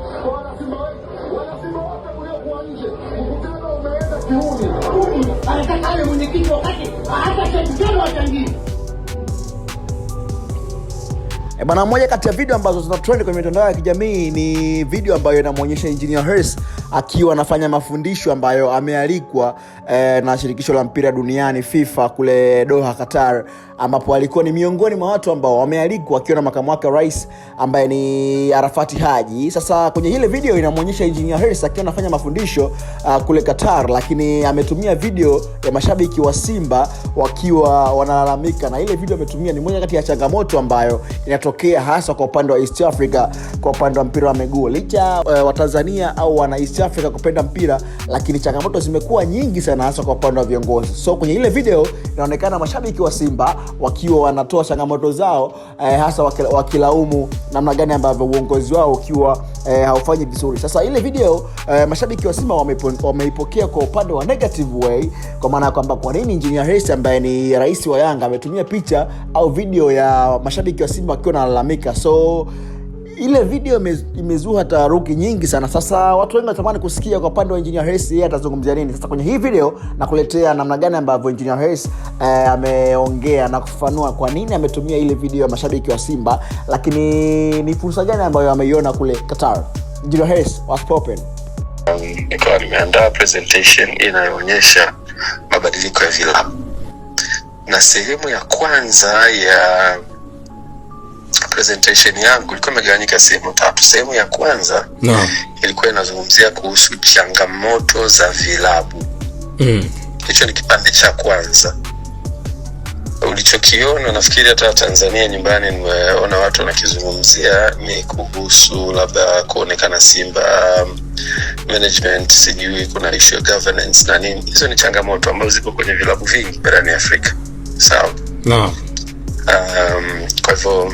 Wana Simba wote mliokuwa nje, mkutano umeenda kiuni. Anataka awe mwenyekiti wakati hata mkutano wachangie. Bana, moja kati ya video ambazo zina trend kwenye mitandao ya kijamii ni video ambayo inamuonyesha Engineer Hersi akiwa anafanya mafundisho ambayo amealikwa na shirikisho la mpira duniani FIFA kule Doha, Qatar, ambapo alikuwa ni miongoni mwa watu ambao wamealikwa akiwa na makamu wake rais ambaye ni Arafati Haji. Sasa kwenye ile video inamuonyesha Engineer Hersi akiwa anafanya mafundisho kule Qatar, lakini ametumia video ya mashabiki wa Simba wakiwa wanalalamika, na ile video ametumia ni moja kati ya changamoto ambayo inatokea hasa kwa upande wa East Africa, kwa upande wa mpira wa miguu. Licha wa Tanzania au wana East Africa kupenda mpira, lakini changamoto zimekuwa nyingi sana hasa kwa upande wa viongozi. So kwenye ile video inaonekana mashabiki wa Simba wakiwa wanatoa changamoto zao, hasa wakilaumu namna gani ambavyo uongozi wao ukiwa haufanyi vizuri. Sasa ile video mashabiki wa Simba wameipokea kwa upande wa negative way, kwa maana kwamba kwa nini Engineer Hersi ambaye ni rais wa Yanga ametumia picha au video ya mashabiki wa Simba wakiwa wanalalamika. So ile video imezua taharuki nyingi sana. Sasa watu wengi wanatamani kusikia kwa upande wa Engineer Hersi yeye atazungumzia nini. Sasa kwenye hii video nakuletea namna gani ambavyo Engineer Hersi ameongea na kufafanua kwa nini ametumia ile video ya mashabiki wa Simba, lakini ni fursa gani ambayo ameiona kule Qatar. Engineer Hersi, what's popping? Nikawa nimeandaa presentation inayoonyesha mabadiliko ya vilabu, na sehemu ya kwanza ya presentation yangu ilikuwa imegawanyika sehemu tatu. Sehemu ya kwanza ilikuwa inazungumzia kuhusu changamoto za vilabu. Hicho ni kipande cha kwanza. Ulichokiona nafikiri hata Tanzania nyumbani nimeona watu wanakizungumzia ni kuhusu labda kuonekana Simba management, sijui kuna issue ya governance na nini. Hizo ni changamoto ambazo ziko kwenye vilabu vingi barani Afrika. Sawa? Kwa hivyo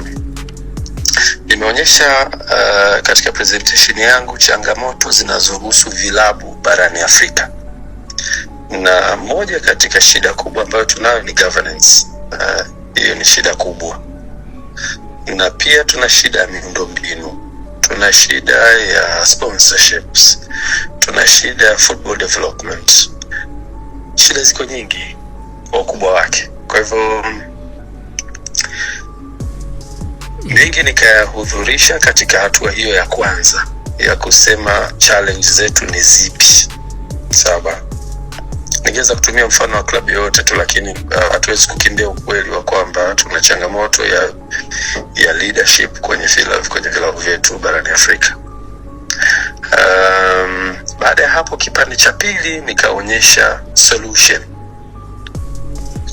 nimeonyesha katika presentation yangu changamoto zinazohusu vilabu barani Afrika. Na moja katika shida kubwa ambayo tunayo ni governance. Hiyo ni shida kubwa. Na pia tuna shida ya miundombinu. Tuna shida ya sponsorships. Tuna shida ya football development. Shida ziko nyingi kwa ukubwa wake. Kwa hivyo mengi nikayahudhurisha katika hatua hiyo ya kwanza ya kusema challenge zetu ni zipi. Sawa? Ningeweza kutumia mfano wa klabu yote tu, lakini hatuwezi kukimbia ukweli wa kwamba tuna changamoto ya leadership kwenye vilabu vyetu barani Afrika. Baada ya hapo kipande cha pili nikaonyesha solution,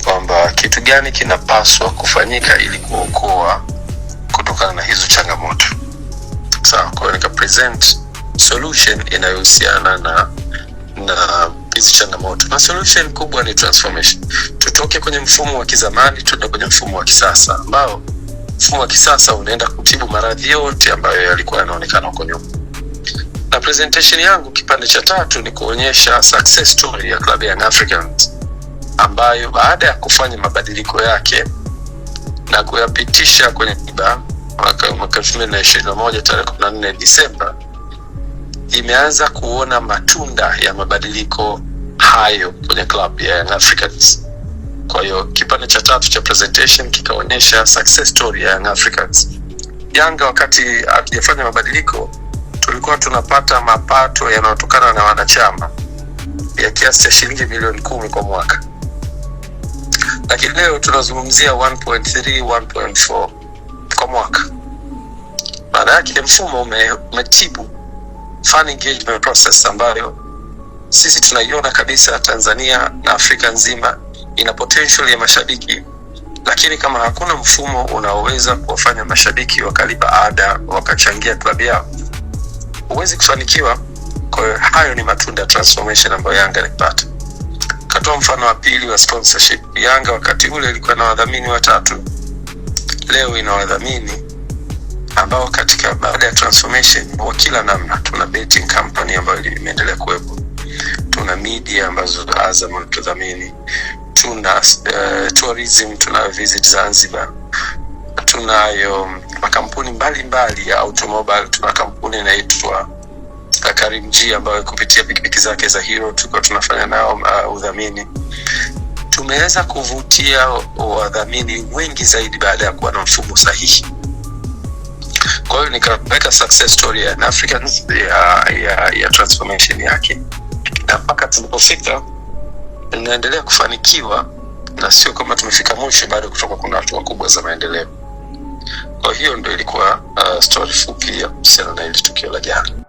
kwamba kitu gani kinapaswa kufanyika ili kuokoa kutokana na hizo changamoto. Sawa, kwa hiyo nika present solution inayohusiana na hizi changamoto. Na solution kubwa ni transformation. Tutoke kwenye mfumo wa kizamani tuende kwenye mfumo wa kisasa, ambao mfumo wa kisasa unaenda kutibu maradhi yote ambayo yalikuwa yanaonekana huko nyuma. Na presentation yangu kipande cha tatu ni kuonyesha success story ya Club Young Africans, ambayo baada ya kufanya mabadiliko yake na kuyapitisha kwenye tiba mwaka 2021 tarehe 14 Disemba, imeanza kuona matunda ya mabadiliko hayo kwenye Club ya Young Africans. Kwa hiyo kipande cha tatu cha presentation kikaonyesha success story ya Young Africans. Yanga wakati akijafanya mabadiliko tulikuwa tunapata mapato yanayotokana na wanachama ya kiasi cha shilingi milioni 10 kwa mwaka. Lakini leo tunazungumzia 1.3, 1.4 kwa mwaka. Maana yake mfumo umetibu fan engagement process ambayo sisi tunaiona kabisa Tanzania na Afrika nzima ina potential ya mashabiki, lakini kama hakuna mfumo unaoweza kuwafanya mashabiki wakalipa ada wakachangia klabu yao, huwezi kufanikiwa. Kwa hiyo hayo ni matunda ya transformation ambayo Yanga ilipata. Katoa mfano wa pili wa sponsorship. Yanga wakati ule ilikuwa na wadhamini 3, leo ina wadhamini ambao katika baada ya transformation wa kila namna. Tuna betting company ambayo imeendelea kuwepo, tuna media ambazo Azam wanatudhamini, tuna tourism, tuna visit Zanzibar, tunayo makampuni mbalimbali ya automobile. Tuna kampuni inaitwa Karimjee ambayo kupitia pikipiki zake za Hero tulikuwa tunafanya nao udhamini. Tumeweza kuvutia wadhamini wengi zaidi baada ya kuwa na mfumo sahihi. Kwa hiyo nikaweka success story ya Africans ya transformation yake, na mpaka tulipofika inaendelea kufanikiwa, na sio kama tumefika mwisho, bado kutoka kuna hatua kubwa za maendeleo. Kwa hiyo ndio ilikuwa story fupi ya kuhusiana na ile tukio la jana.